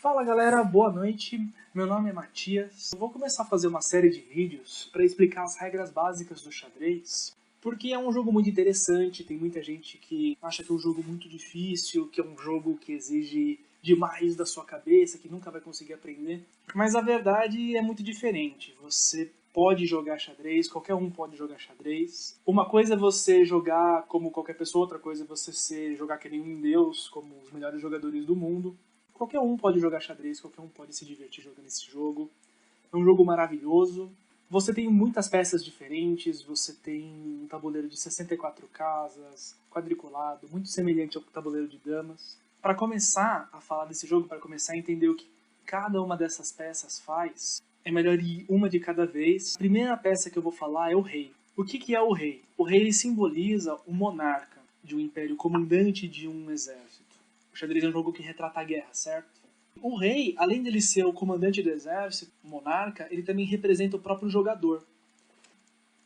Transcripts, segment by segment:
Fala galera, boa noite. Meu nome é Matias. Eu vou começar a fazer uma série de vídeos para explicar as regras básicas do xadrez, porque é um jogo muito interessante. Tem muita gente que acha que é um jogo muito difícil, que é um jogo que exige demais da sua cabeça, que nunca vai conseguir aprender. Mas a verdade é muito diferente. Você pode jogar xadrez, qualquer um pode jogar xadrez. Uma coisa é você jogar como qualquer pessoa, outra coisa é você jogar que nem um deus, como os melhores jogadores do mundo. Qualquer um pode jogar xadrez, qualquer um pode se divertir jogando esse jogo. É um jogo maravilhoso. Você tem muitas peças diferentes, você tem um tabuleiro de 64 casas, quadriculado, muito semelhante ao tabuleiro de damas. Para começar a falar desse jogo, para começar a entender o que cada uma dessas peças faz, é melhor ir uma de cada vez. A primeira peça que eu vou falar é o rei. O que é o rei? O rei ele simboliza o monarca de um império, comandante de um exército. O xadrez é um jogo que retrata a guerra, certo? O rei, além dele ser o comandante do exército, o monarca, ele também representa o próprio jogador.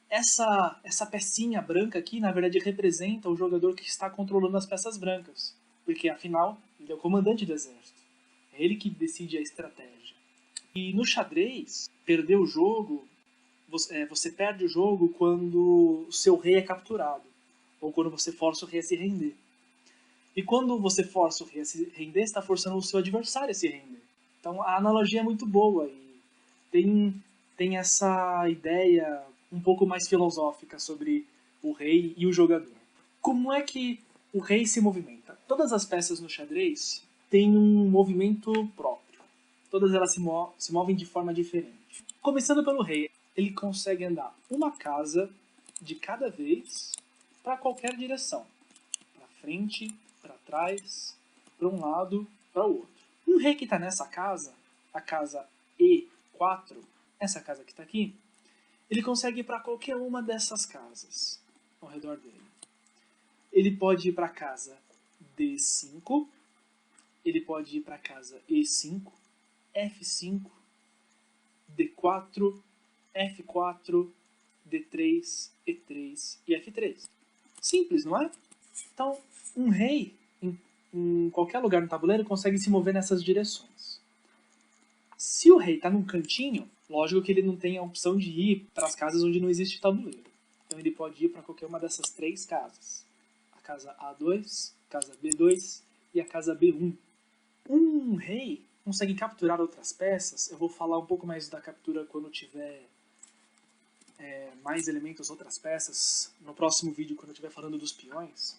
Essa pecinha branca aqui, na verdade, representa o jogador que está controlando as peças brancas. Porque, afinal, ele é o comandante do exército. É ele que decide a estratégia. E no xadrez, perder o jogo, você perde o jogo quando o seu rei é capturado. Ou quando você força o rei a se render. E quando você força o rei a se render, você está forçando o seu adversário a se render. Então a analogia é muito boa e tem essa ideia um pouco mais filosófica sobre o rei e o jogador. Como é que o rei se movimenta? Todas as peças no xadrez têm um movimento próprio. Todas elas se movem de forma diferente. Começando pelo rei, ele consegue andar uma casa de cada vez para qualquer direção. Para frente, para trás, para um lado, para o outro. Um rei que está nessa casa, a casa E4, essa casa que está aqui, ele consegue ir para qualquer uma dessas casas ao redor dele. Ele pode ir para a casa D5, ele pode ir para a casa E5, F5, D4, F4, D3, E3 e F3. Simples, não é? Então, um rei, em qualquer lugar no tabuleiro, consegue se mover nessas direções. Se o rei está num cantinho, lógico que ele não tem a opção de ir para as casas onde não existe tabuleiro. Então ele pode ir para qualquer uma dessas três casas. A casa A2, a casa B2 e a casa B1. Um rei consegue capturar outras peças. Eu vou falar um pouco mais da captura quando tiver mais elementos, outras peças, no próximo vídeo, quando eu estiver falando dos peões.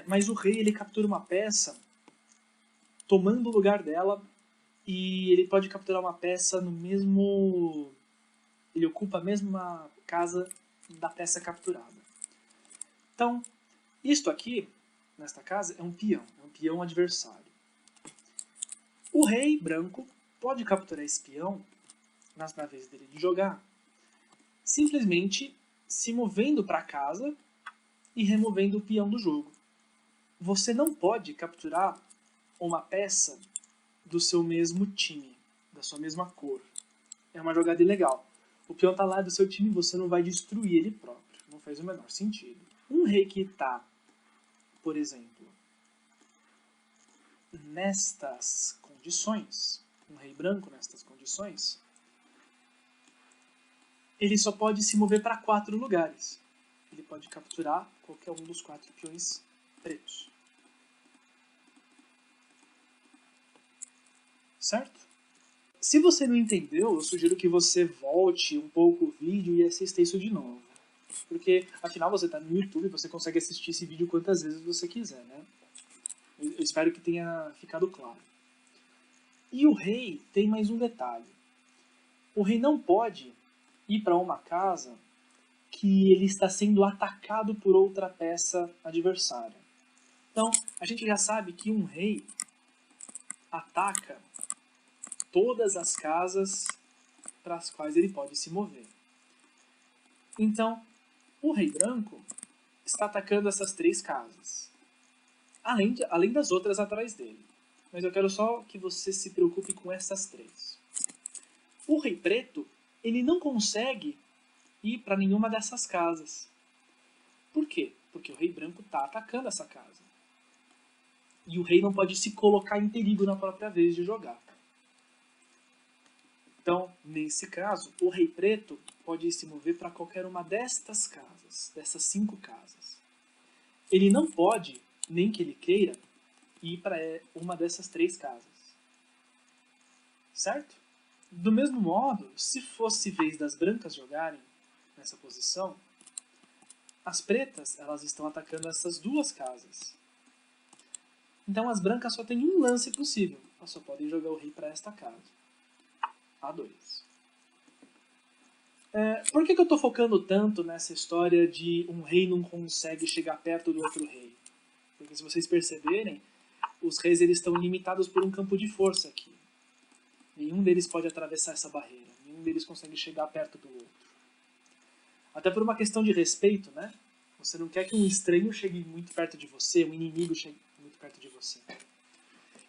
Mas o rei ele captura uma peça tomando o lugar dela e ele pode capturar uma peça no mesmo... Ele ocupa a mesma casa da peça capturada. Então, isto aqui, nesta casa, é um peão adversário. O rei branco pode capturar esse peão na vez dele de jogar, simplesmente se movendo para a casa e removendo o peão do jogo. Você não pode capturar uma peça do seu mesmo time, da sua mesma cor. É uma jogada ilegal. O peão está lá do seu time e você não vai destruir ele próprio. Não faz o menor sentido. Um rei que está, por exemplo, nestas condições, um rei branco nestas condições, ele só pode se mover para 4 lugares. Ele pode capturar qualquer um dos 4 peões pretos. Certo? Se você não entendeu, eu sugiro que você volte um pouco o vídeo e assista isso de novo. Porque, afinal, você está no YouTube e você consegue assistir esse vídeo quantas vezes você quiser, né? Eu espero que tenha ficado claro. E o rei tem mais um detalhe. O rei não pode ir para uma casa que ele está sendo atacado por outra peça adversária. Então, a gente já sabe que um rei ataca todas as casas para as quais ele pode se mover. Então, o rei branco está atacando essas 3 casas, além das outras atrás dele. Mas eu quero só que você se preocupe com essas 3. O rei preto, ele não consegue ir para nenhuma dessas casas. Por quê? Porque o rei branco está atacando essa casa. E o rei não pode se colocar em perigo na própria vez de jogar. Então, nesse caso, o rei preto pode se mover para qualquer uma destas casas, dessas 5 casas. Ele não pode, nem que ele queira, ir para uma dessas 3 casas. Certo? Do mesmo modo, se fosse vez das brancas jogarem nessa posição, as pretas elas estão atacando essas 2 casas. Então as brancas só têm um lance possível. Elas só podem jogar o rei para esta casa. A2. Por que eu estou focando tanto nessa história de um rei não consegue chegar perto do outro rei? Porque se vocês perceberem, os reis eles estão limitados por um campo de força aqui. Nenhum deles pode atravessar essa barreira. Nenhum deles consegue chegar perto do outro. Até por uma questão de respeito, né? Você não quer que um estranho chegue muito perto de você, um inimigo chegue muito perto de você.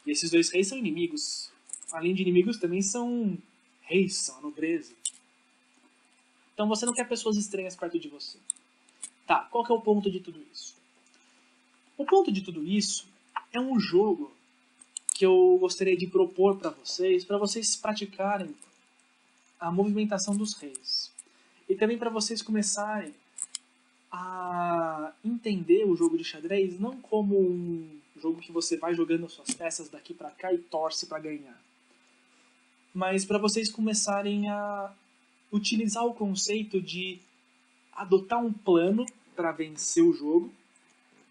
E esses 2 reis são inimigos. Além de inimigos, também são reis, são a nobreza. Então você não quer pessoas estranhas perto de você. Tá, qual que é o ponto de tudo isso? O ponto de tudo isso é um jogo que eu gostaria de propor para vocês praticarem a movimentação dos reis. E também para vocês começarem a entender o jogo de xadrez não como um jogo que você vai jogando suas peças daqui para cá e torce para ganhar. Mas para vocês começarem a utilizar o conceito de adotar um plano para vencer o jogo,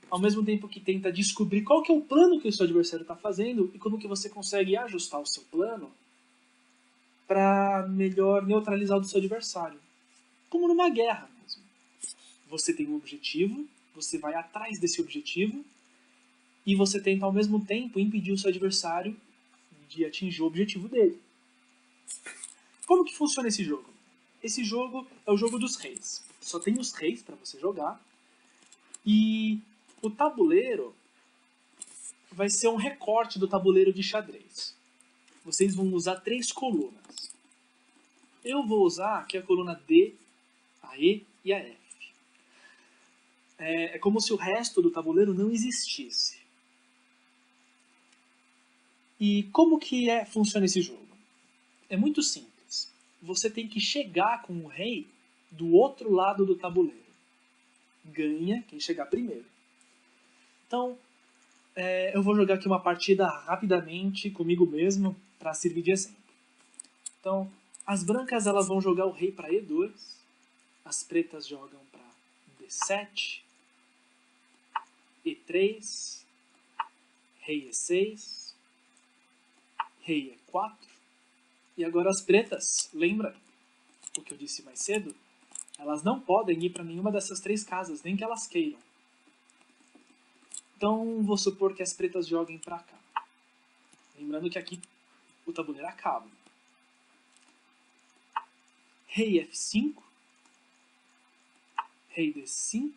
ao mesmo tempo que tenta descobrir qual que é o plano que o seu adversário está fazendo e como que você consegue ajustar o seu plano para melhor neutralizar o do seu adversário. Como numa guerra mesmo. Você tem um objetivo, você vai atrás desse objetivo e você tenta ao mesmo tempo impedir o seu adversário de atingir o objetivo dele. Como que funciona esse jogo? Esse jogo é o jogo dos reis. Só tem os reis para você jogar. E o tabuleiro vai ser um recorte do tabuleiro de xadrez. Vocês vão usar 3 colunas. Eu vou usar aqui a coluna D, a E e a F. É como se o resto do tabuleiro não existisse. E como que funciona esse jogo? É muito simples. Você tem que chegar com o rei do outro lado do tabuleiro. Ganha quem chegar primeiro. Então, eu vou jogar aqui uma partida rapidamente comigo mesmo para servir de exemplo. Então, as brancas elas vão jogar o rei para E2, as pretas jogam para D7, E3, rei E6, rei E4, e agora as pretas, lembra o que eu disse mais cedo? Elas não podem ir para nenhuma dessas 3 casas, nem que elas queiram. Então, vou supor que as pretas joguem para cá. Lembrando que aqui o tabuleiro acaba. Rei F5, rei D5,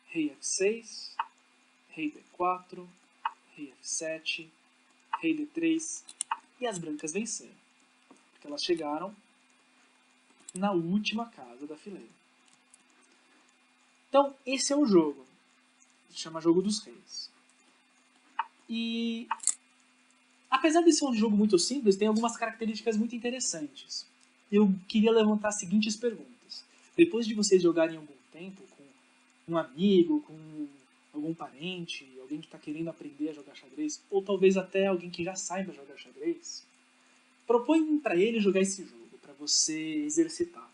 rei F6, rei D4, rei F7, rei D3, e as brancas venceram, porque elas chegaram na última casa da fileira. Então, esse é o jogo. Se chama Jogo dos Reis. E, apesar de ser um jogo muito simples, tem algumas características muito interessantes. Eu queria levantar as seguintes perguntas. Depois de vocês jogarem algum tempo com um amigo, com algum parente, alguém que está querendo aprender a jogar xadrez, ou talvez até alguém que já saiba jogar xadrez, propõe para ele jogar esse jogo, para você exercitar.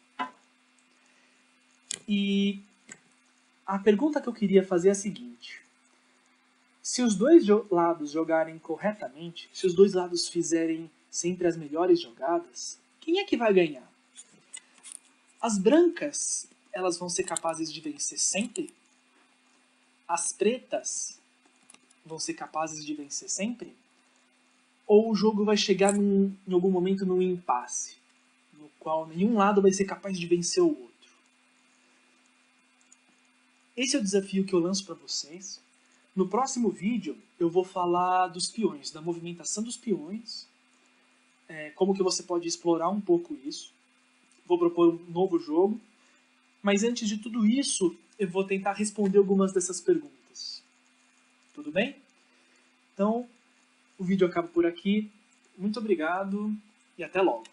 E a pergunta que eu queria fazer é a seguinte: se os 2 lados jogarem corretamente, se os 2 lados fizerem sempre as melhores jogadas, quem é que vai ganhar? As brancas, elas vão ser capazes de vencer sempre? As pretas vão ser capazes de vencer sempre? Ou o jogo vai chegar em algum momento num impasse, no qual nenhum lado vai ser capaz de vencer o outro? Esse é o desafio que eu lanço para vocês. No próximo vídeo eu vou falar dos peões, da movimentação dos peões, como que você pode explorar um pouco isso. Vou propor um novo jogo, mas antes de tudo isso eu vou tentar responder algumas dessas perguntas. Tudo bem? Então, o vídeo acaba por aqui. Muito obrigado e até logo.